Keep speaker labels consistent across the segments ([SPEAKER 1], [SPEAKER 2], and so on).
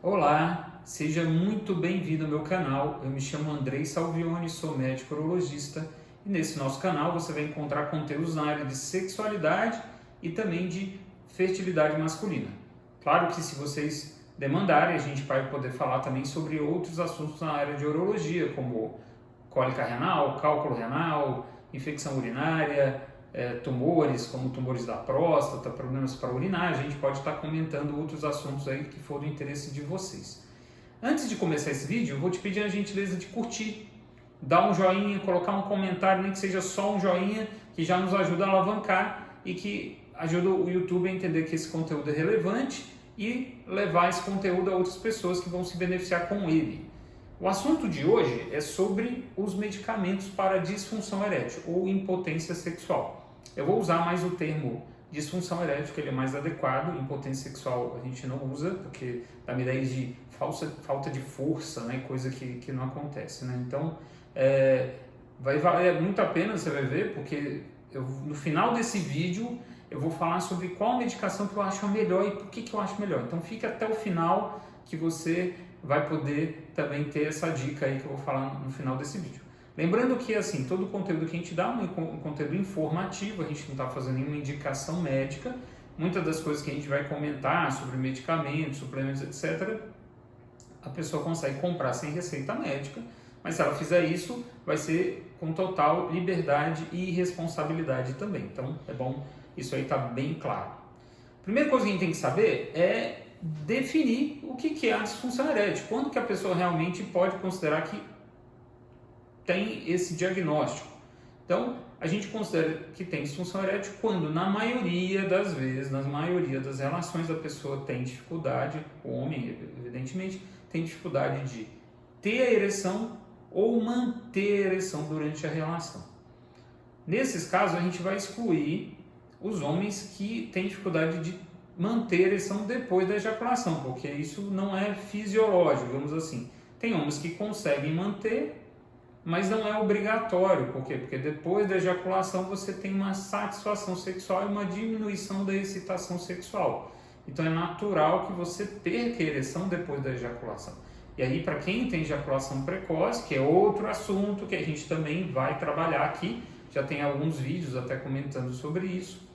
[SPEAKER 1] Olá, seja muito bem-vindo ao meu canal. Eu me chamo Andrei Salvioni, sou médico urologista e nesse nosso canal você vai encontrar conteúdos na área de sexualidade e também de fertilidade masculina. Claro que se vocês demandarem, a gente vai poder falar também sobre outros assuntos na área de urologia, como cólica renal, cálculo renal, infecção urinária, tumores, como tumores da próstata, problemas para urinar. A gente pode estar comentando outros assuntos aí que for do interesse de vocês. Antes de começar esse vídeo, eu vou te pedir a gentileza de curtir, dar um joinha, colocar um comentário, nem que seja só um joinha, que já nos ajuda a alavancar e que ajuda o YouTube a entender que esse conteúdo é relevante e levar esse conteúdo a outras pessoas que vão se beneficiar com ele. O assunto de hoje é sobre os medicamentos para disfunção erétil ou impotência sexual. Eu vou usar mais o termo disfunção erétil, que ele é mais adequado. Impotência sexual a gente não usa, porque dá uma ideia de falta de força, né? Coisa que não acontece, né? Então, vai valer muito a pena, você vai ver, porque no final desse vídeo eu vou falar sobre qual medicação que eu acho a melhor e por que eu acho melhor. Então, fica até o final que você vai poder também ter essa dica aí que eu vou falar no final desse vídeo. Lembrando que assim, todo o conteúdo que a gente dá é um conteúdo informativo, a gente não está fazendo nenhuma indicação médica. Muitas das coisas que a gente vai comentar sobre medicamentos, suplementos, etc., a pessoa consegue comprar sem receita médica, mas se ela fizer isso, vai ser com total liberdade e responsabilidade também. Então, é bom isso aí tá bem claro. A primeira coisa que a gente tem que saber é definir o que é a disfunção erétil. Quando que a pessoa realmente pode considerar que tem esse diagnóstico. Então, a gente considera que tem disfunção erétil quando, na maioria das vezes, na maioria das relações, a pessoa tem dificuldade, o homem, evidentemente, tem dificuldade de ter a ereção ou manter a ereção durante a relação. Nesses casos, a gente vai excluir os homens que têm dificuldade de manter a ereção depois da ejaculação, porque isso não é fisiológico, digamos assim. Tem homens que conseguem manter, mas não é obrigatório. Por quê? Porque depois da ejaculação você tem uma satisfação sexual e uma diminuição da excitação sexual. Então é natural que você perca a ereção depois da ejaculação. E aí, para quem tem ejaculação precoce, que é outro assunto que a gente também vai trabalhar aqui, já tem alguns vídeos até comentando sobre isso,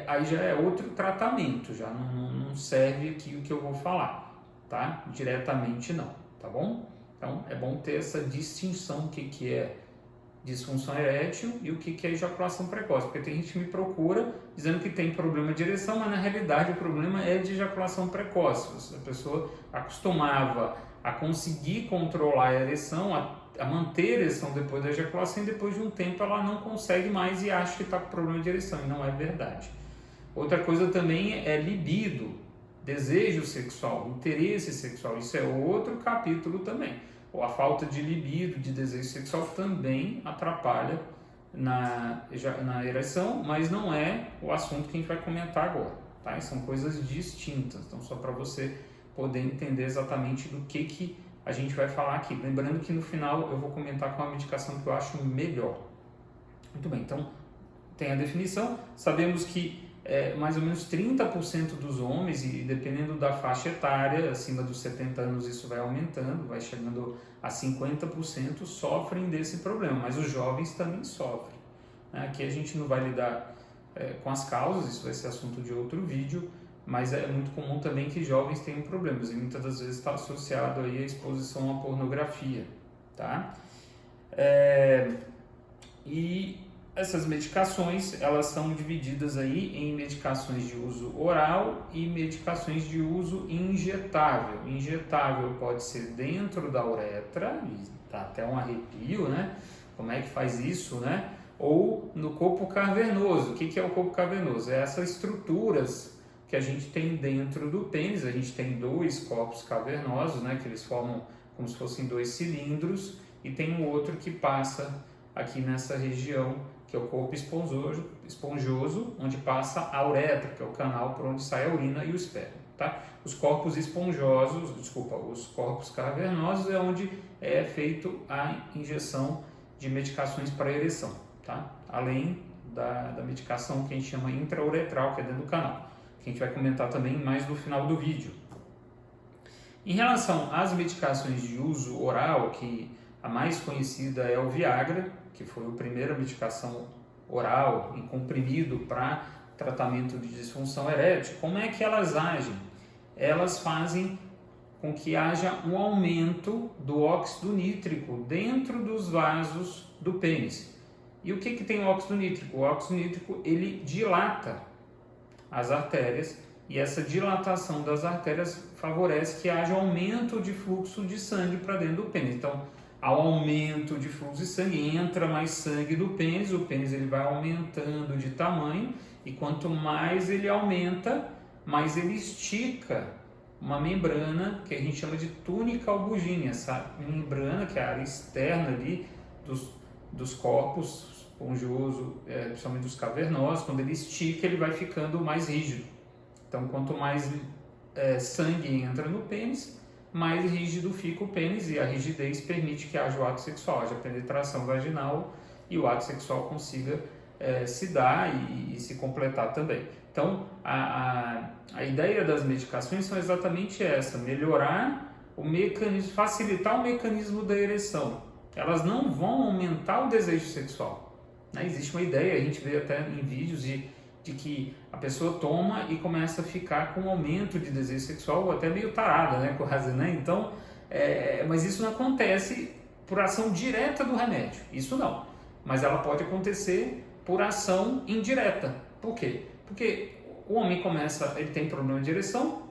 [SPEAKER 1] aí já é outro tratamento, já não serve aqui o que eu vou falar, tá? Diretamente não, tá bom? Então, é bom ter essa distinção, o que é disfunção erétil e o que é ejaculação precoce, porque tem gente que me procura dizendo que tem problema de ereção, mas na realidade o problema é de ejaculação precoce. A pessoa acostumava a conseguir controlar a ereção, a manter a ereção depois da ejaculação e depois de um tempo ela não consegue mais e acha que está com problema de ereção, e não é verdade. Outra coisa também é libido, desejo sexual, interesse sexual, isso é outro capítulo também. A falta de libido, de desejo sexual também atrapalha na ereção, mas não é o assunto que a gente vai comentar agora, tá? São coisas distintas, então só para você poder entender exatamente do que a gente vai falar aqui. Lembrando que no final eu vou comentar com a medicação que eu acho melhor. Muito bem, então tem a definição, sabemos que mais ou menos 30% dos homens, e dependendo da faixa etária, acima dos 70 anos isso vai aumentando, vai chegando a 50%, sofrem desse problema, mas os jovens também sofrem. Aqui a gente não vai lidar com as causas, isso vai ser assunto de outro vídeo, mas é muito comum também que jovens tenham problemas, e muitas das vezes está associado aí à exposição à pornografia, tá? E essas medicações, elas são divididas aí em medicações de uso oral e medicações de uso injetável. Injetável pode ser dentro da uretra, dá até um arrepio, né? Como é que faz isso, né? Ou no corpo cavernoso. O que é o corpo cavernoso? É essas estruturas que a gente tem dentro do pênis. A gente tem dois corpos cavernosos, né? Que eles formam como se fossem dois cilindros, e tem um outro que passa aqui nessa região, que é o corpo esponjoso, onde passa a uretra, que é o canal por onde sai a urina e o esperma, tá? Os corpos os corpos cavernosos é onde é feito a injeção de medicações para ereção, tá? Além da medicação que a gente chama intrauretral, que é dentro do canal, que a gente vai comentar também mais no final do vídeo. Em relação às medicações de uso oral, que a mais conhecida é o Viagra, que foi a primeira medicação oral em comprimido para tratamento de disfunção erétil, como é que elas agem? Elas fazem com que haja um aumento do óxido nítrico dentro dos vasos do pênis. E o que tem o óxido nítrico? O óxido nítrico ele dilata as artérias e essa dilatação das artérias favorece que haja aumento de fluxo de sangue para dentro do pênis. Então, ao aumento de fluxo de sangue, entra mais sangue do pênis, o pênis ele vai aumentando de tamanho e quanto mais ele aumenta, mais ele estica uma membrana que a gente chama de túnica albugínea, essa membrana que é a área externa ali dos corpos esponjoso, principalmente dos cavernosos, quando ele estica ele vai ficando mais rígido. Então quanto mais sangue entra no pênis, mais rígido fica o pênis e a rigidez permite que haja o ato sexual, haja penetração vaginal e o ato sexual consiga se dar e se completar também. Então, a ideia das medicações são exatamente essa, melhorar o mecanismo, facilitar o mecanismo da ereção. Elas não vão aumentar o desejo sexual. Né? Existe uma ideia, a gente vê até em vídeos de que a pessoa toma e começa a ficar com um aumento de desejo sexual, até meio tarada, né? Quase, né? Então, mas isso não acontece por ação direta do remédio, isso não. Mas ela pode acontecer por ação indireta. Por quê? Porque o homem ele tem problema de ereção,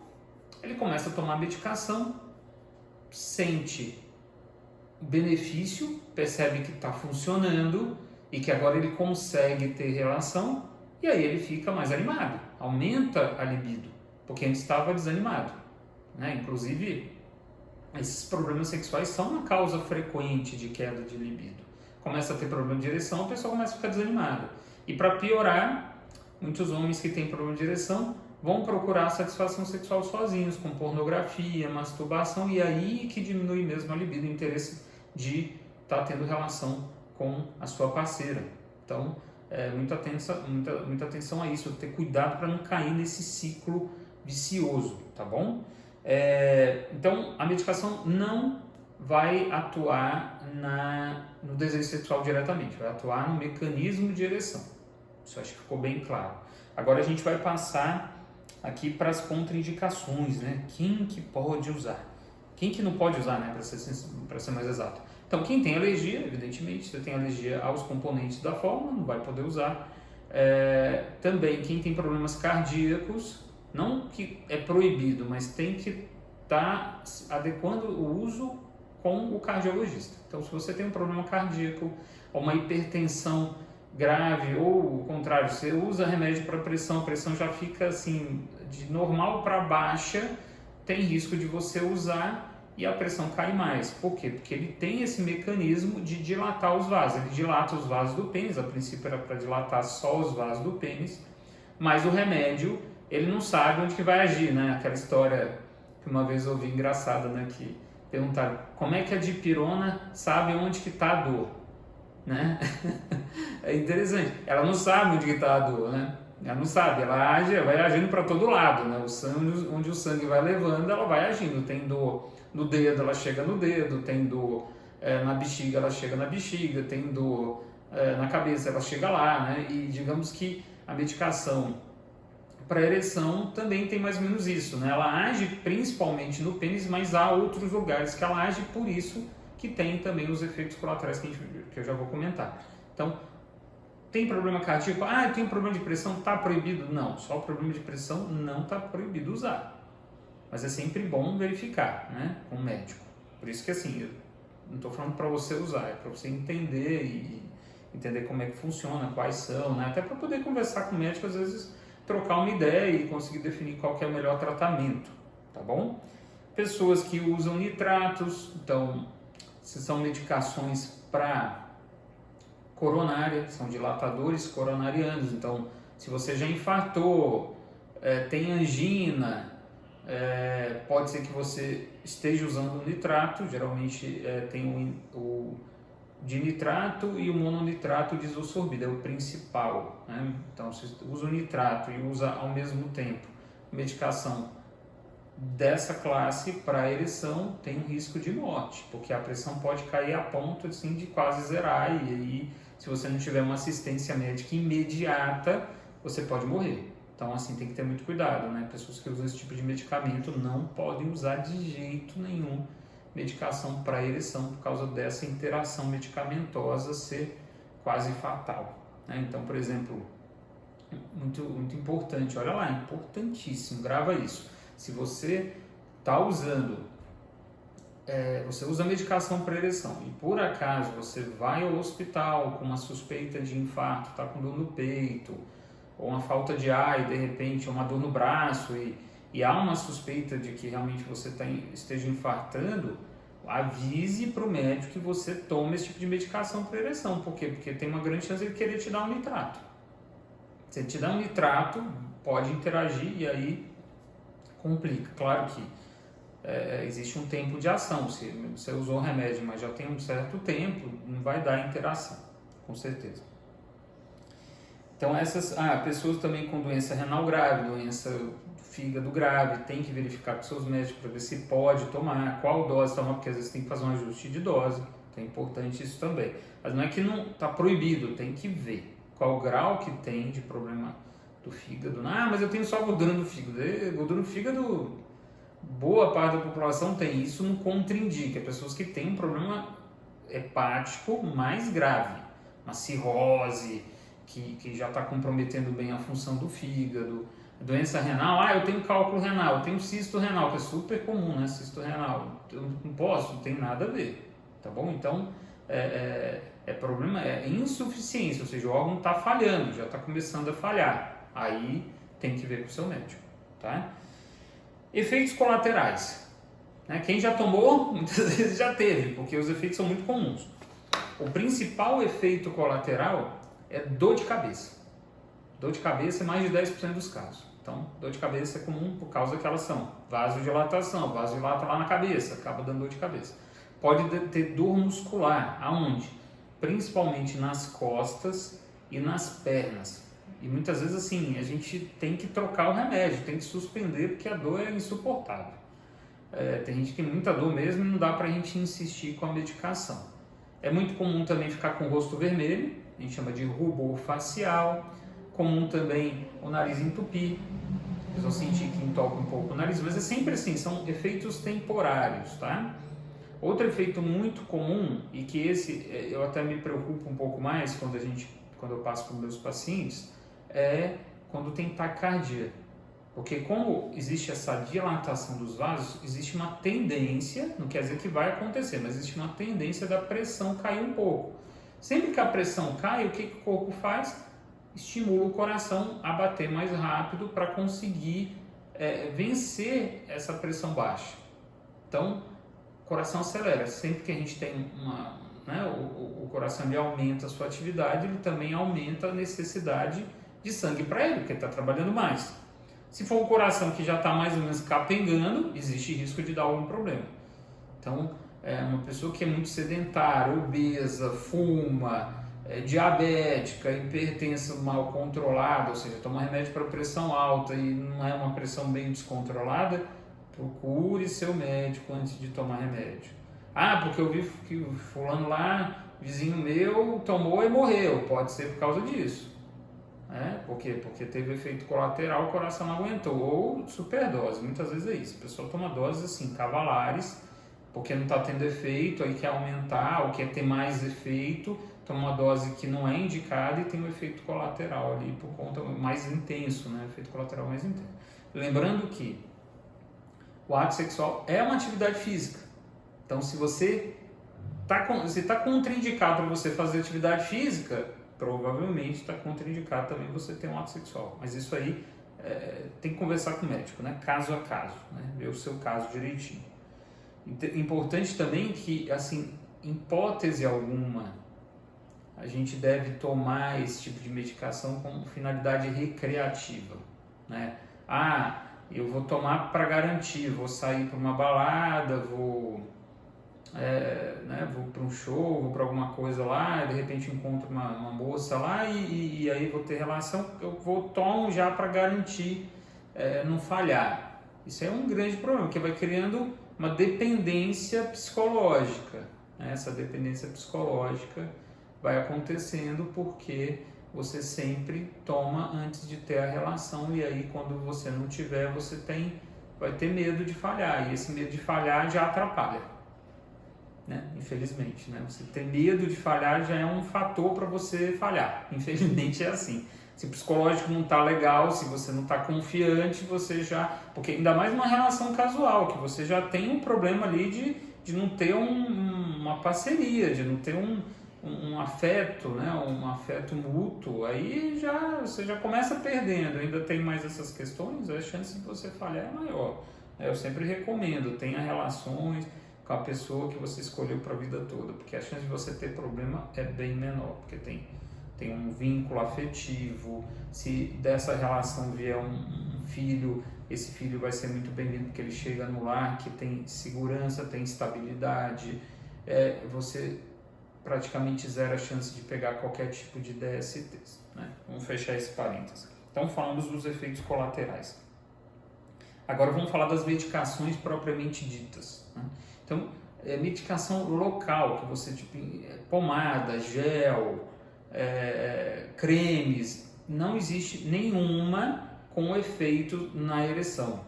[SPEAKER 1] ele começa a tomar medicação, sente benefício, percebe que está funcionando e que agora ele consegue ter relação e aí ele fica mais animado, aumenta a libido, porque antes estava desanimado. Né? Inclusive, esses problemas sexuais são uma causa frequente de queda de libido. Começa a ter problema de ereção, a pessoa começa a ficar desanimada. E para piorar, muitos homens que têm problema de ereção vão procurar satisfação sexual sozinhos, com pornografia, masturbação, e aí que diminui mesmo a libido, o interesse de estar tendo relação com a sua parceira. Então, muita atenção a isso, ter cuidado para não cair nesse ciclo vicioso, tá bom? Então, a medicação não vai atuar no desejo sexual diretamente, vai atuar no mecanismo de ereção. Isso acho que ficou bem claro. Agora a gente vai passar aqui para as contraindicações, né? Quem que pode usar? Quem que não pode usar, né? Para ser mais exato. Então, quem tem alergia, evidentemente, se tem alergia aos componentes da fórmula, não vai poder usar. Também quem tem problemas cardíacos, não que é proibido, mas tem que estar adequando o uso com o cardiologista. Então, se você tem um problema cardíaco, ou uma hipertensão grave, ou o contrário, você usa remédio para pressão, a pressão já fica assim, de normal para baixa, tem risco de você usar e a pressão cai mais. Por quê? Porque ele tem esse mecanismo de dilatar os vasos. Ele dilata os vasos do pênis, a princípio era para dilatar só os vasos do pênis, mas o remédio, ele não sabe onde que vai agir, né? Aquela história que uma vez eu ouvi engraçada, né? Que perguntaram, como é que a dipirona sabe onde que está a dor? Né? É interessante, ela não sabe onde está a dor, né? Ela não sabe, ela vai agindo para todo lado, né? O sangue, onde o sangue vai levando, ela vai agindo. Tem dor no dedo, ela chega no dedo, tem dor na bexiga, ela chega na bexiga, tem dor na cabeça, ela chega lá, né? E digamos que a medicação para ereção também tem mais ou menos isso, né? Ela age principalmente no pênis, mas há outros lugares que ela age, por isso que tem também os efeitos colaterais que eu já vou comentar. Então, tem problema cardíaco? Eu tenho problema de pressão, está proibido? Não, só o problema de pressão não está proibido usar. Mas é sempre bom verificar, né, com o médico. Por isso que assim, eu não estou falando para você usar, é para você entender e entender como é que funciona, quais são, né, até para poder conversar com o médico, às vezes trocar uma ideia e conseguir definir qual que é o melhor tratamento, tá bom? Pessoas que usam nitratos, então, se são medicações para coronária, são dilatadores coronarianos, então se você já infartou, tem angina, pode ser que você esteja usando nitrato, geralmente tem o dinitrato e o mononitrato de isosorbida, é o principal, né? Então se usa o nitrato e usa ao mesmo tempo medicação dessa classe para ereção tem um risco de morte, porque a pressão pode cair a ponto assim, de quase zerar, e aí, se você não tiver uma assistência médica imediata, você pode morrer. Então, assim, tem que ter muito cuidado, né? Pessoas que usam esse tipo de medicamento não podem usar de jeito nenhum medicação para ereção, por causa dessa interação medicamentosa ser quase fatal, né? Então, por exemplo, muito importante, olha lá, importantíssimo, grava isso. Se você está usando, você usa medicação para ereção e por acaso você vai ao hospital com uma suspeita de infarto, está com dor no peito, ou uma falta de ar e de repente uma dor no braço e há uma suspeita de que realmente você esteja infartando, avise para o médico que você toma esse tipo de medicação para ereção. Por quê? Porque tem uma grande chance de ele querer te dar um nitrato. Se ele te dá um nitrato, pode interagir e aí complica. Claro que existe um tempo de ação. Se você usou o remédio, mas já tem um certo tempo, não vai dar interação, com certeza. Então essas pessoas também com doença renal grave, doença do fígado grave, tem que verificar com seus médicos para ver se pode tomar, qual dose tomar, porque às vezes tem que fazer um ajuste de dose, então é importante isso também. Mas não é que não está proibido, tem que ver qual grau que tem de problema do fígado. Mas eu tenho só gordura no fígado. Gordura no fígado, boa parte da população tem. Isso não contraindica. Pessoas que têm um problema hepático mais grave, uma cirrose, que já está comprometendo bem a função do fígado, doença renal, eu tenho cálculo renal, eu tenho cisto renal, que é super comum, né? Cisto renal, eu não posso, não tem nada a ver, tá bom? Então, problema, é insuficiência, ou seja, o órgão está falhando, já está começando a falhar, aí tem que ver com o seu médico, tá? Efeitos colaterais, né? Quem já tomou, muitas vezes já teve, porque os efeitos são muito comuns. O principal efeito colateral é dor de cabeça. Dor de cabeça é mais de 10% dos casos. Então, dor de cabeça é comum por causa que elas são vasodilatação, vasodilata lá na cabeça, acaba dando dor de cabeça. Pode ter dor muscular, aonde? Principalmente nas costas e nas pernas. E muitas vezes assim, a gente tem que trocar o remédio, tem que suspender porque a dor é insuportável. Tem gente que tem muita dor mesmo e não dá pra gente insistir com a medicação. É muito comum também ficar com o rosto vermelho, a gente chama de rubor facial. Comum também o nariz entupir, vocês vão sentir que entope um pouco o nariz, mas é sempre assim, são efeitos temporários, tá? Outro efeito muito comum, e que esse eu até me preocupo um pouco mais quando eu passo com meus pacientes, é quando tem taquicardia. Porque como existe essa dilatação dos vasos, existe uma tendência, não quer dizer que vai acontecer, mas existe uma tendência da pressão cair um pouco. Sempre que a pressão cai, o que o corpo faz? Estimula o coração a bater mais rápido para conseguir vencer essa pressão baixa. Então, o coração acelera. Sempre que a gente tem o coração ele aumenta a sua atividade, ele também aumenta a necessidade de sangue para ele, porque ele está trabalhando mais. Se for um coração que já está mais ou menos capengando, existe risco de dar algum problema. Então, uma pessoa que é muito sedentária, obesa, fuma, diabética, hipertensa mal controlada, ou seja, toma remédio para pressão alta e não é uma pressão bem descontrolada, procure seu médico antes de tomar remédio. Porque eu vi que o fulano lá, vizinho meu, tomou e morreu. Pode ser por causa disso. Por quê? Porque teve efeito colateral, o coração não aguentou. Ou superdose, muitas vezes é isso. A pessoa toma doses assim, cavalares, porque não está tendo efeito, aí quer aumentar ou quer ter mais efeito, toma uma dose que não é indicada e tem um efeito colateral ali por conta mais intenso, né? Efeito colateral mais intenso. Lembrando que o ato sexual é uma atividade física. Então, se você está contraindicado para você fazer atividade física, provavelmente está contraindicado também você ter um ato sexual. Mas isso aí tem que conversar com o médico, né? Caso a caso, né? Ver o seu caso direitinho. Importante também que, assim, em hipótese alguma, a gente deve tomar esse tipo de medicação com finalidade recreativa, né? Eu vou tomar para garantir, vou sair para uma balada, vou para um show, vou para alguma coisa lá, de repente encontro uma moça lá e aí vou ter relação, eu tomo já para garantir não falhar. Isso é um grande problema, que vai criando uma dependência psicológica. Né? Essa dependência psicológica vai acontecendo porque você sempre toma antes de ter a relação, e aí quando você não tiver, você vai ter medo de falhar, e esse medo de falhar já atrapalha, né? Infelizmente, né? Você ter medo de falhar já é um fator para você falhar, infelizmente é assim. Se o psicológico não está legal, se você não está confiante, você já... Porque ainda mais uma relação casual, que você já tem um problema ali de não ter uma parceria, de não ter um afeto, né? Um afeto mútuo, aí você já começa perdendo. Ainda tem mais essas questões, a chance de você falhar é maior. Eu sempre recomendo, tenha relações com a pessoa que você escolheu para a vida toda, porque a chance de você ter problema é bem menor, porque tem um vínculo afetivo. Se dessa relação vier um filho, esse filho vai ser muito bem-vindo, porque ele chega no lar que tem segurança, tem estabilidade, você praticamente zero a chance de pegar qualquer tipo de DSTs, né? Vamos fechar esse parênteses. Então falamos dos efeitos colaterais. Agora vamos falar das medicações propriamente ditas, né? Então, medicação local, que você, tipo, pomada, gel, cremes, não existe nenhuma com efeito na ereção,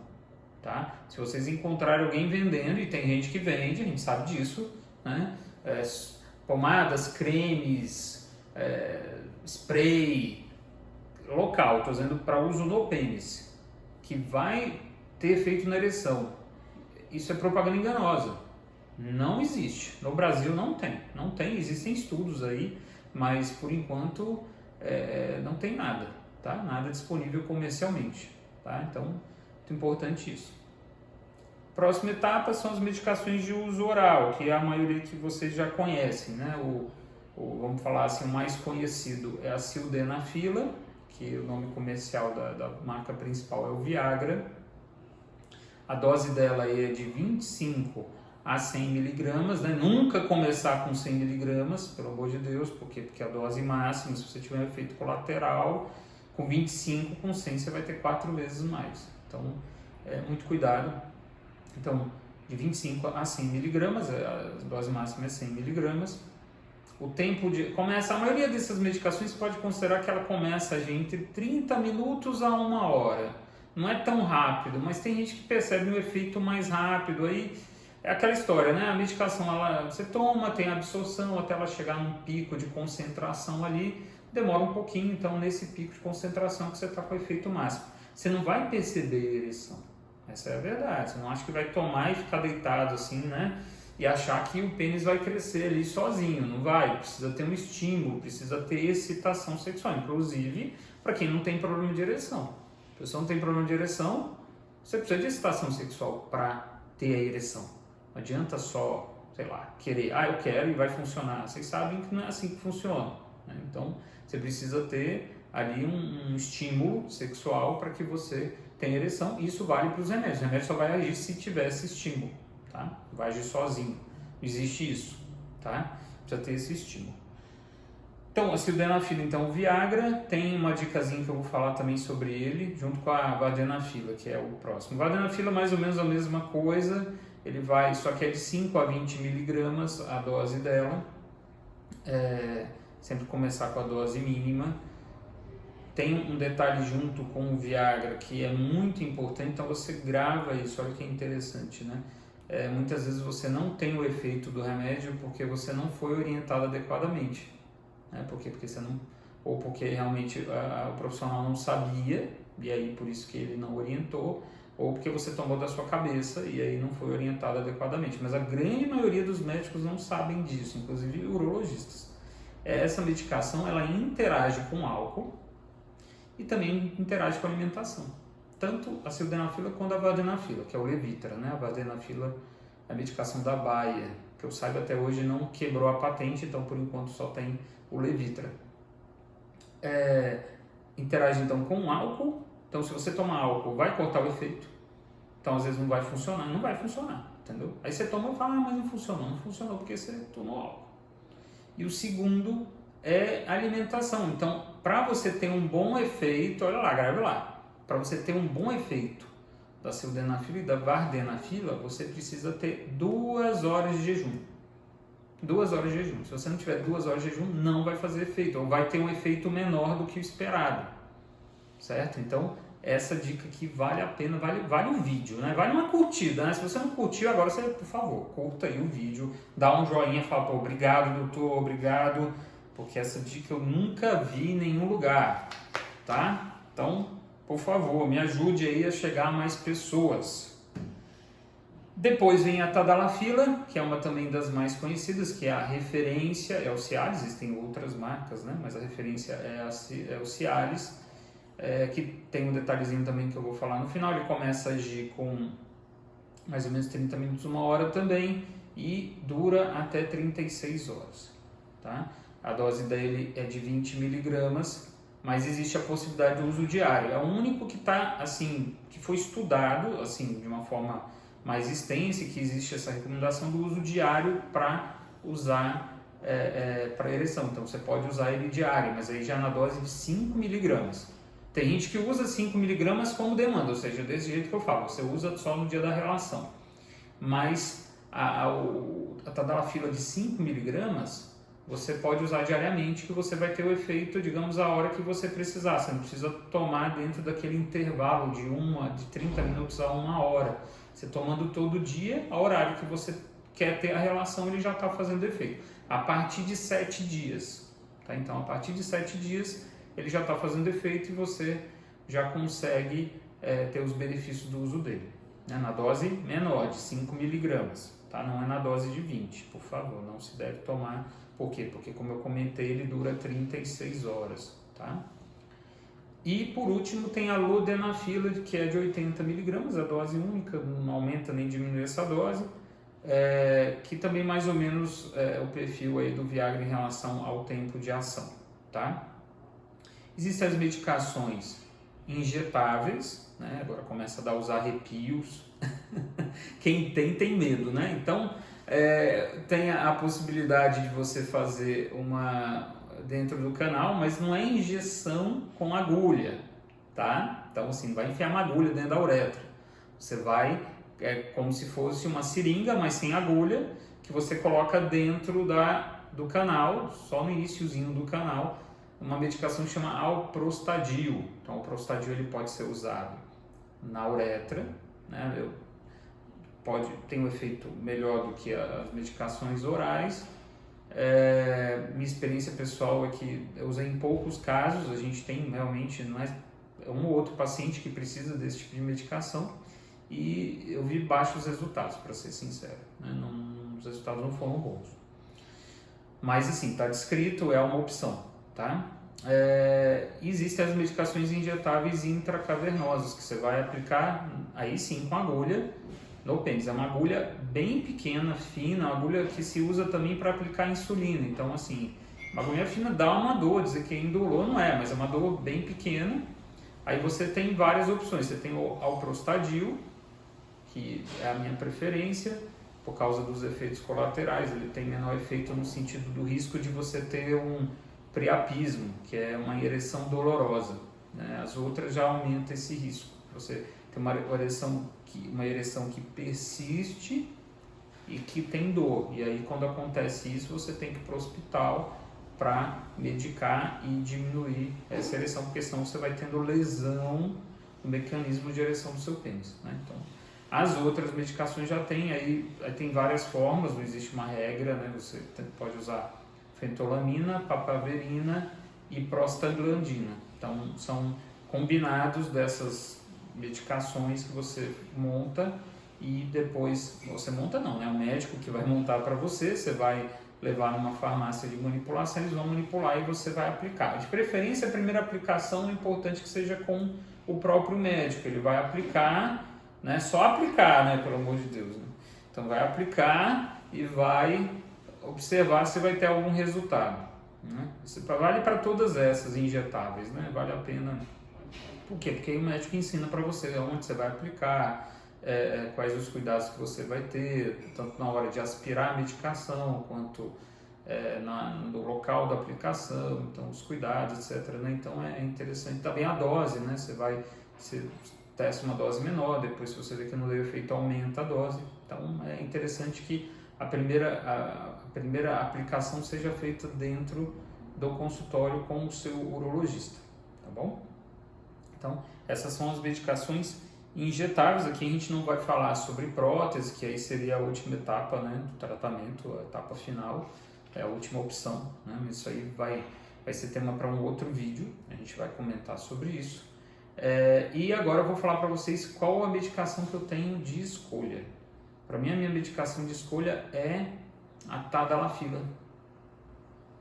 [SPEAKER 1] tá? Se vocês encontrarem alguém vendendo, e tem gente que vende, a gente sabe disso, né? Pomadas, cremes, spray local, estou dizendo para uso no pênis, que vai ter efeito na ereção. Isso é propaganda enganosa. Não existe. No Brasil não tem. Existem estudos aí, mas por enquanto não tem nada, tá? Nada disponível comercialmente, tá? Então, muito importante isso. Próxima etapa são as medicações de uso oral, que é a maioria que vocês já conhecem, né? Vamos falar assim, o mais conhecido é a sildenafila, que o nome comercial da marca principal é o Viagra. A dose dela é de 25 a 100 miligramas, né? Nunca começar com 100 miligramas, pelo amor de Deus, porque a dose máxima, se você tiver um efeito colateral, com 25, com 100 você vai ter 4 vezes mais. Então, muito cuidado. Então, de 25 a 100 miligramas, a dose máxima é 100 miligramas. O tempo a maioria dessas medicações você pode considerar que ela começa entre 30 minutos a 1 hora. Não é tão rápido, mas tem gente que percebe um efeito mais rápido. Aí é aquela história, né? A medicação, você toma, tem absorção até ela chegar num pico de concentração ali, demora um pouquinho. Então, nesse pico de concentração que você está com o efeito máximo, você não vai perceber a ereção. Essa é a verdade. Você não acha que vai tomar e ficar deitado assim, né? E achar que o pênis vai crescer ali sozinho. Não vai. Precisa ter um estímulo, precisa ter excitação sexual. Inclusive, para quem não tem problema de ereção. Se você não tem problema de ereção, você precisa de excitação sexual para ter a ereção. Não adianta só, sei lá, querer. Eu quero e vai funcionar. Vocês sabem que não é assim que funciona, né? Então, você precisa ter ali um estímulo sexual para que você tenha ereção. Isso vale para os remédios. O remédio só vai agir se tiver esse estímulo, tá? Vai agir sozinho. Não existe isso, tá? Precisa ter esse estímulo. Então, a sildenafila, então, o Viagra, tem uma dicasinha que eu vou falar também sobre ele, junto com a vardenafila, que é o próximo. O vardenafila é mais ou menos a mesma coisa, ele vai, só que é de 5 a 20 miligramas a dose dela, sempre começar com a dose mínima. Tem um detalhe junto com o Viagra que é muito importante, então você grava isso, olha que interessante, né? Muitas vezes você não tem o efeito do remédio porque você não foi orientado adequadamente, né? Por quê? Porque você não, ou porque realmente o profissional não sabia, e aí por isso que ele não orientou, ou porque você tomou da sua cabeça e aí não foi orientado adequadamente. Mas a grande maioria dos médicos não sabem disso, inclusive urologistas. Essa medicação, ela interage com álcool e também interage com a alimentação. Tanto a sildenafila quanto a vardenafila, que é o Levitra, né? A vardenafila é a medicação da Bayer, que eu saiba até hoje não quebrou a patente, então por enquanto só tem o Levitra. Interage então com o álcool, então se você tomar álcool vai cortar o efeito, então às vezes não vai funcionar, entendeu? Aí você toma e fala, mas não funcionou porque você tomou álcool. E o segundo é alimentação. Então, para você ter um bom efeito, olha lá, grave lá, para você ter um bom efeito da sildenafila e da vardenafila, você precisa ter 2 horas de jejum. 2 horas de jejum. Se você não tiver 2 horas de jejum, não vai fazer efeito, ou vai ter um efeito menor do que o esperado, certo? Então, essa dica aqui vale a pena, vale um vídeo, né? Vale uma curtida, né? Se você não curtiu, agora você, por favor, curta aí o vídeo, dá um joinha, fala, pô, obrigado, doutor, obrigado, porque essa dica eu nunca vi em nenhum lugar, tá? Então, por favor, me ajude aí a chegar a mais pessoas. Depois vem a tadalafila, que é uma também das mais conhecidas, que é a referência, é o Cialis, existem outras marcas, né? Mas a referência é o Cialis, que tem um detalhezinho também que eu vou falar no final. Ele começa a agir com mais ou menos 30 minutos, 1 hora também, e dura até 36 horas, tá? A dose dele é de 20 miligramas, mas existe a possibilidade de uso diário. É o único que tá, assim, que foi estudado assim, de uma forma mais extensa, que existe essa recomendação do uso diário para usar para ereção. Então você pode usar ele diário, mas aí já na dose de 5 miligramas. Tem gente que usa 5 miligramas como demanda, ou seja, desse jeito que eu falo, você usa só no dia da relação. Mas a tadalafila de 5 miligramas, você pode usar diariamente, que você vai ter o efeito, digamos, a hora que você precisar. Você não precisa tomar dentro daquele intervalo de 30 minutos a 1 hora. Você tomando todo dia, ao horário que você quer ter a relação, ele já está fazendo efeito. A partir de 7 dias. Tá? Então, a partir de 7 dias, ele já está fazendo efeito e você já consegue ter os benefícios do uso dele, né? Na dose menor, de 5 miligramas, tá? Não é na dose de 20, por favor, não se deve tomar. Por quê? Porque, como eu comentei, ele dura 36 horas, tá? E, por último, tem a lodenafila, que é de 80 miligramas, a dose única, não aumenta nem diminui essa dose, que também mais ou menos é o perfil aí do Viagra em relação ao tempo de ação, tá? Existem as medicações injetáveis, né? Agora começa a dar os arrepios. Quem tem medo, né? Então, tem a possibilidade de você fazer uma dentro do canal, mas não é injeção com agulha, tá? Então, assim, vai enfiar uma agulha dentro da uretra. Você vai, como se fosse uma seringa, mas sem agulha, que você coloca dentro do canal, só no iniciozinho do canal, uma medicação que chama alprostadil. Então, o alprostadil ele pode ser usado na uretra, né? Tem um efeito melhor do que as medicações orais. Minha experiência pessoal é que eu usei em poucos casos. A gente tem realmente, não é um ou outro paciente que precisa desse tipo de medicação, e eu vi baixos resultados, para ser sincero, né? Os resultados não foram bons. Mas assim, está descrito, é uma opção. Tá? Existem as medicações injetáveis intracavernosas, que você vai aplicar, aí sim, com agulha no pênis. É uma agulha bem pequena, fina, uma agulha que se usa também para aplicar insulina. Então, assim, uma agulha fina dá uma dor, dizer que é indolor não é, mas é uma dor bem pequena. Aí você tem várias opções. Você tem o alprostadil, que é a minha preferência, por causa dos efeitos colaterais. Ele tem menor efeito no sentido do risco de você ter um priapismo, que é uma ereção dolorosa, né? As outras já aumentam esse risco. Você tem uma ereção que persiste e que tem dor. E aí, quando acontece isso, você tem que ir para o hospital para medicar e diminuir essa ereção, porque senão você vai tendo lesão no mecanismo de ereção do seu pênis, né? Então, as outras medicações já tem, aí tem várias formas, não existe uma regra, né? Você pode usar fentolamina, papaverina e prostaglandina. Então, são combinados dessas medicações que você monta, e depois, você monta não, né? O médico que vai montar para você, você vai levar numa farmácia de manipulação, eles vão manipular e você vai aplicar. De preferência, a primeira aplicação é importante que seja com o próprio médico, ele vai aplicar, né? Só aplicar, né? Pelo amor de Deus, né? Então, vai aplicar e vai observar se vai ter algum resultado, né? Isso vale para todas essas injetáveis, né? Vale a pena. Por quê? Porque aí o médico ensina para você onde você vai aplicar, quais os cuidados que você vai ter, tanto na hora de aspirar a medicação, quanto no local da aplicação, então os cuidados, etc, né? Então é interessante. Também a dose, né? Você testa uma dose menor, depois se você vê que não deu efeito, aumenta a dose. Então é interessante que a primeira aplicação seja feita dentro do consultório com o seu urologista, tá bom? Então essas são as medicações injetáveis. Aqui a gente não vai falar sobre prótese, que aí seria a última etapa, né, do tratamento, a etapa final, é a última opção, né? Isso aí vai ser tema para um outro vídeo, a gente vai comentar sobre isso. E agora eu vou falar para vocês qual a medicação que eu tenho de escolha. Para mim, a minha medicação de escolha é a tadalafila.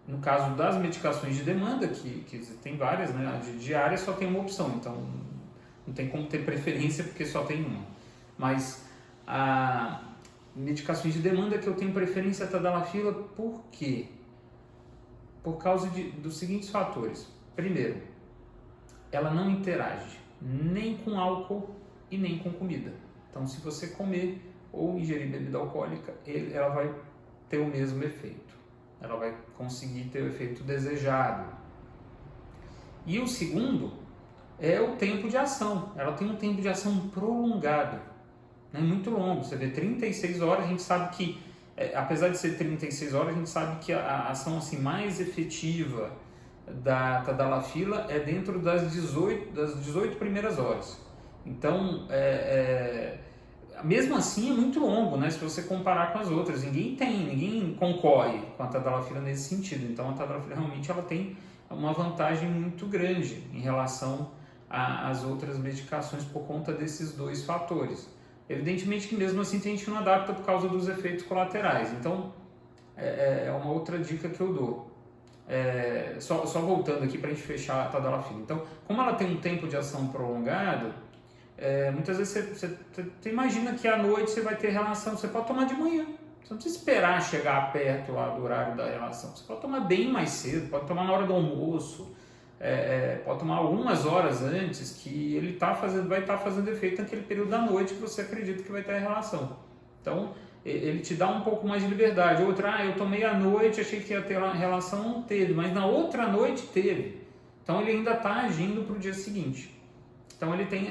[SPEAKER 1] No caso das medicações de demanda, que tem várias, né? A de diária só tem uma opção, então não tem como ter preferência porque só tem uma. Mas a medicações de demanda que eu tenho preferência é a tadalafila, por quê? Por causa dos seguintes fatores. Primeiro, ela não interage nem com álcool e nem com comida. Então, se você comer ou ingerir bebida alcoólica, ela vai ter o mesmo efeito. Ela vai conseguir ter o efeito desejado. E o segundo é o tempo de ação. Ela tem um tempo de ação prolongado, né? Muito longo. Você vê 36 horas, a gente sabe que, apesar de ser 36 horas, a gente sabe que a ação assim, mais efetiva da tadalafila é dentro das 18 primeiras horas. Então, mesmo assim é muito longo, né? Se você comparar com as outras, ninguém concorre com a tadalafila nesse sentido. Então a tadalafila realmente ela tem uma vantagem muito grande em relação às outras medicações por conta desses dois fatores. Evidentemente que mesmo assim tem gente que não adapta por causa dos efeitos colaterais. Então é uma outra dica que eu dou. Só voltando aqui para a gente fechar a tadalafila. Então, como ela tem um tempo de ação prolongado, muitas vezes você imagina que à noite você vai ter relação, você pode tomar de manhã, você não precisa esperar chegar perto lá do horário da relação, você pode tomar bem mais cedo, pode tomar na hora do almoço, pode tomar algumas horas antes, que ele vai estar fazendo efeito naquele período da noite que você acredita que vai ter a relação. Então ele te dá um pouco mais de liberdade. Outra, eu tomei à noite, achei que ia ter a relação, não teve, mas na outra noite teve. Então ele ainda está agindo para o dia seguinte. Então ele tem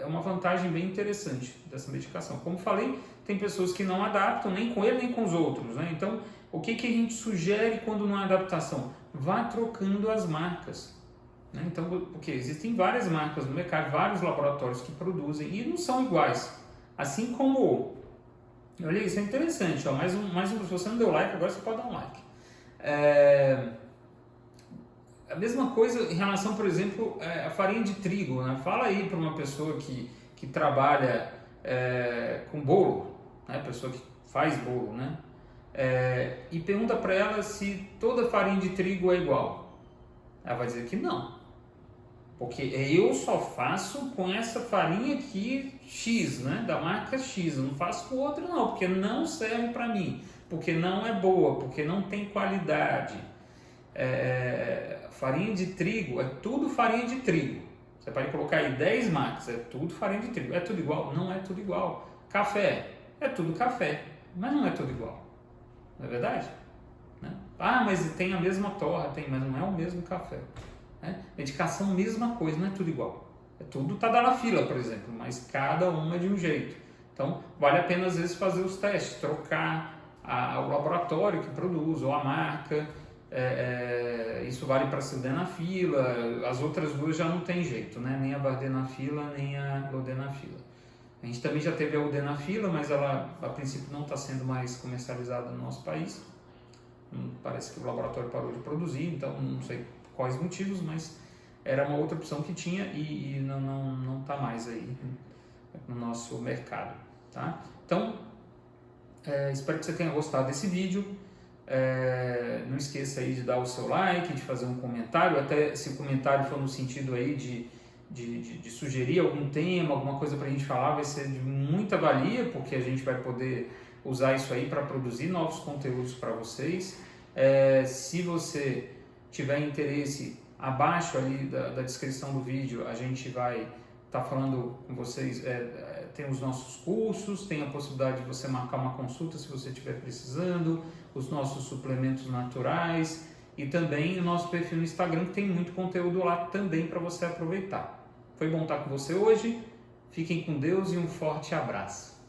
[SPEAKER 1] uma vantagem bem interessante dessa medicação. Como falei, tem pessoas que não adaptam nem com ele nem com os outros, né? Então o que a gente sugere quando não há adaptação? Vá trocando as marcas, né? Então, porque existem várias marcas no mercado, vários laboratórios que produzem e não são iguais. Assim como, olha, isso é interessante, ó, mais um, se você não deu like, agora você pode dar um like. A mesma coisa em relação, por exemplo, à farinha de trigo, né? Fala aí para uma pessoa que trabalha com bolo, né? Pessoa que faz bolo, né? E pergunta para ela se toda farinha de trigo é igual. Ela vai dizer que não, porque eu só faço com essa farinha aqui X, né? Da marca X, eu não faço com outra não, porque não serve para mim, porque não é boa, porque não tem qualidade. Farinha de trigo, é tudo farinha de trigo. Você pode colocar aí 10 marcas, é tudo farinha de trigo. É tudo igual? Não é tudo igual. Café, é tudo café, mas não é tudo igual. Não é verdade? Né? Mas tem a mesma torra, mas não é o mesmo café. Né? Medicação, mesma coisa, não é tudo igual. É tudo tadalafila, por exemplo, mas cada uma é de um jeito. Então, vale a pena às vezes fazer os testes, trocar o laboratório que produz ou a marca. Isso vale para a sildenafila, as outras duas já não tem jeito, né? Nem a vardenafila, nem a lodenafila. A gente também já teve a udenafila, mas ela a princípio não está sendo mais comercializada no nosso país. Parece que o laboratório parou de produzir, então não sei quais motivos, mas era uma outra opção que tinha e não está mais aí no nosso mercado, tá? Então, espero que você tenha gostado desse vídeo. Não esqueça aí de dar o seu like, de fazer um comentário, até se o comentário for no sentido aí de sugerir algum tema, alguma coisa para a gente falar, vai ser de muita valia, porque a gente vai poder usar isso aí para produzir novos conteúdos para vocês. Se você tiver interesse, abaixo ali da descrição do vídeo a gente vai estar falando com vocês, tem os nossos cursos, tem a possibilidade de você marcar uma consulta se você estiver precisando, os nossos suplementos naturais e também o nosso perfil no Instagram, que tem muito conteúdo lá também para você aproveitar. Foi bom estar com você hoje, Fiquem com Deus e um forte abraço.